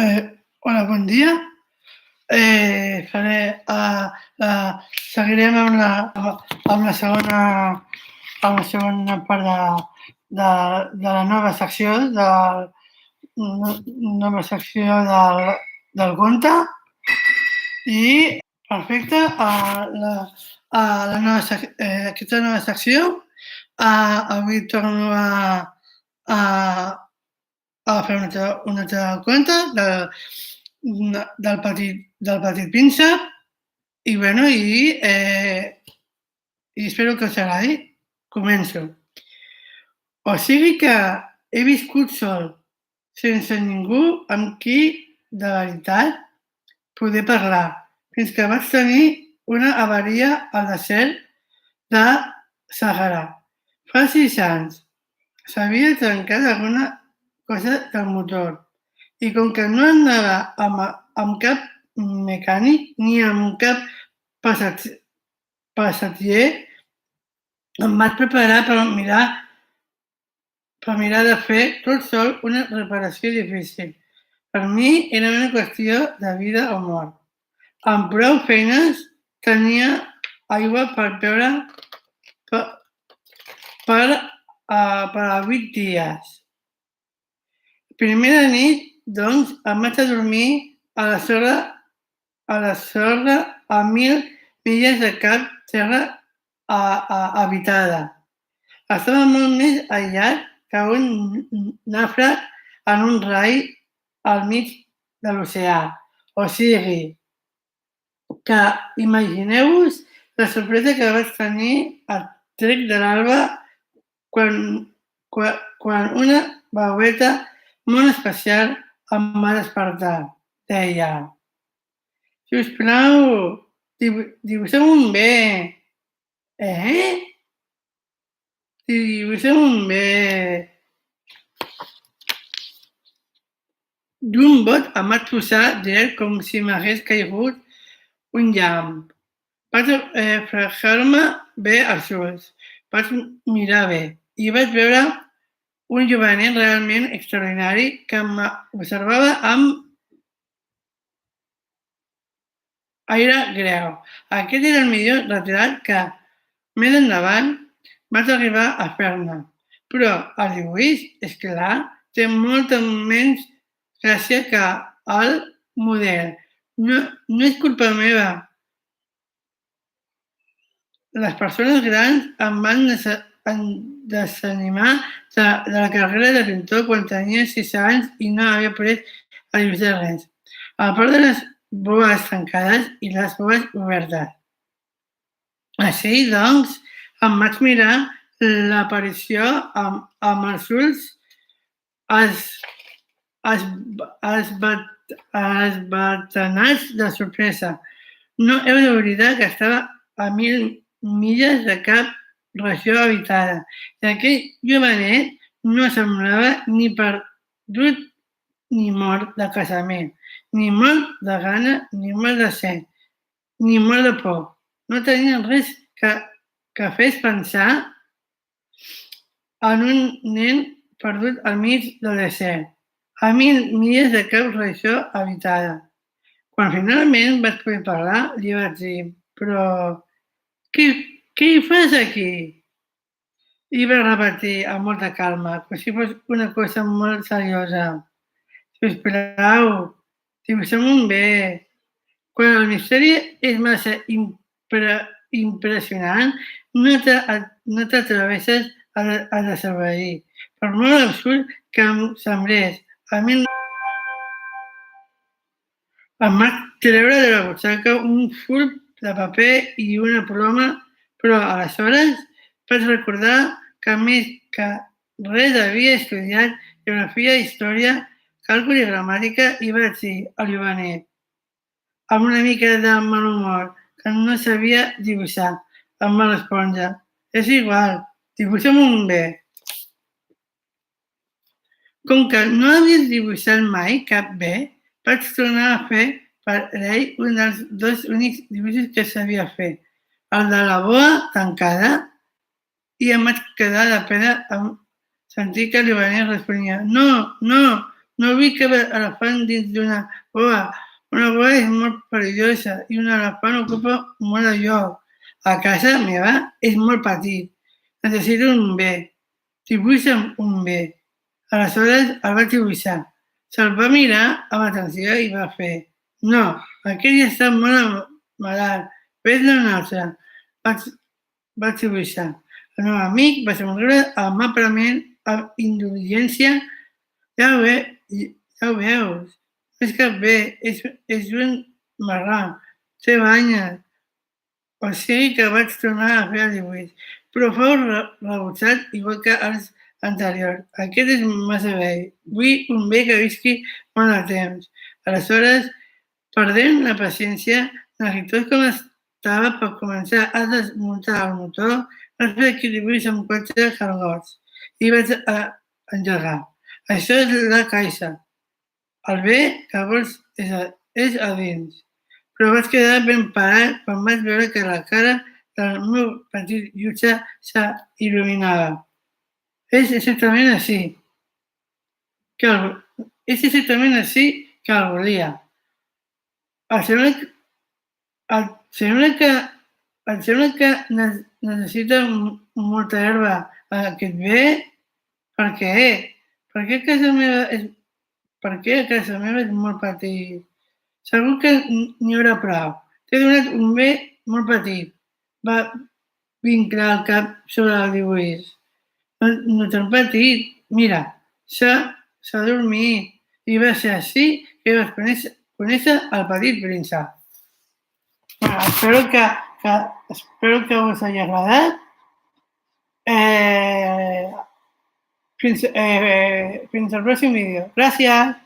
Hola, bon dia. Faré, seguirem amb la segona, amb la segona part de la nova secció, nova secció del conte. I perfecte, aquesta nova secció, avui torno a, a fer un altre conte del petit príncep i, bueno, i espero que us agradi. Començo. O sigui que he viscut sol, sense ningú amb qui, de veritat, poder parlar, fins que vaig tenir una avaria al desert de Sàhara. Fa 6 anys. S'havia trencat alguna cosa del motor i com que no anava amb cap mecànic ni amb cap passatger, em vaig preparar per mirar de fer tot sol una reparació difícil. Per mi era una qüestió de vida o mort. Amb prou feines tenia aigua per beure per a 8 dies. Primera nit, doncs, em vaig a dormir a la sorra a 1.000 milles de cap terra habitada. Estava molt més aïllat que un nàufrag en un rai al mig de l'oceà. O sigui, que imagineu-vos la sorpresa que vaig tenir al trec de l'alba quan una veueta molt especial em va despertar. Deia: sisplau, dibuixa'm un bé. Dibuixa'm un bé. D'un bot em vaig posar dret com si m'hagués caigut un llamp. Vaig fregar-me bé els ulls, vaig mirar bé i vaig veure un jovenet realment extraordinari que m'observava amb aire greu. Aquest era el millor retrat que, més endavant, vaig arribar a fer-ne. Però el dibuix, és clar, té molta menys gràcia que el model. No és culpa meva. Les persones grans em van desanimar de la carrera de pintor quan tenia 6 anys i no havia après a dibuixar res, a part de les boes tancades i les boes obertes. Així, doncs, em vaig mirar l'aparició amb els ulls esbatanats de sorpresa. No heu d'oblidar que estava a 1.000 milles de cap regió habitada i aquell jovenet no semblava ni perdut ni mort de casament, ni mort de gana, ni mort de set, ni mort de por. No tenia res que fes pensar en un nen perdut al mig del desert, a 1.000 milles de cap regió habitada. Quan finalment vaig poder parlar, li vaig dir: però què hi fas aquí? I va repetir amb molta calma, com si fos una cosa molt seriosa: sisplau, dibuixa'm un bé. Quan el misteri és massa impressionant, no t'atreveixes a desobeir, per molt absurd que em semblés. Em vaig treure de la butxaca un full de paper i una ploma, però aleshores vaig recordar que més que res havia estudiat geografia, història, càlcul i gramàtica i vaig dir al jovenet, amb una mica de mal humor, que no sabia dibuixar, em va respondre: és igual, dibuixa'm un bé. Com que no havia dibuixat mai cap bé, vaig tornar a fer per ell un dels 2 únics dibuixos que sabia fer, el de la boa tancada, i em vaig quedar de pena amb sentir que el jovenet responia: no, No vull que l'elefant dins d'una boa. Una boa és molt perillosa i un elefant ocupa molt de lloc. A casa meva és molt petit. Necessito un bé. Dibuixa'm un bé. Aleshores el vaig dibuixar. Se'l va mirar amb atenció i va fer: no, aquest ja està molt malalt. Fes-ne un altre. Vaig dibuixar. El meu amic va somriure amablement amb indulgència. Ja ho veus. No és cap bé, és un marrà. Té banyes. O sigui que vaig tornar a fer el dibuix, però fou rebutjat igual que els anteriors. Aquest és massa vell. Vull un bé que visqui molt de temps. Aleshores, perdent la paciència, negritós com estava per començar a desmuntar el motor, vaig fer que dibuix amb quatre cargots i vaig engegar. Això és la caixa. El bé que vols és a dins. Però vaig quedar ben parat quan vaig veure que la cara del meu petit jutge s'il·luminava. És exactament així que el volia. Et sembla que necessita molta herba aquest bé? Per què? Per què a casa meva és molt petit? Segur que n'hi haurà prou. T'he donat un bé molt petit. Va vinclar el cap sobre el dibuix. No tan petit. Mira, s'ha dormit. I va ser així que vas conèixer el petit príncep. Bueno, espero que us hagi agradat. Fins al pròxim vídeo. Gràcies!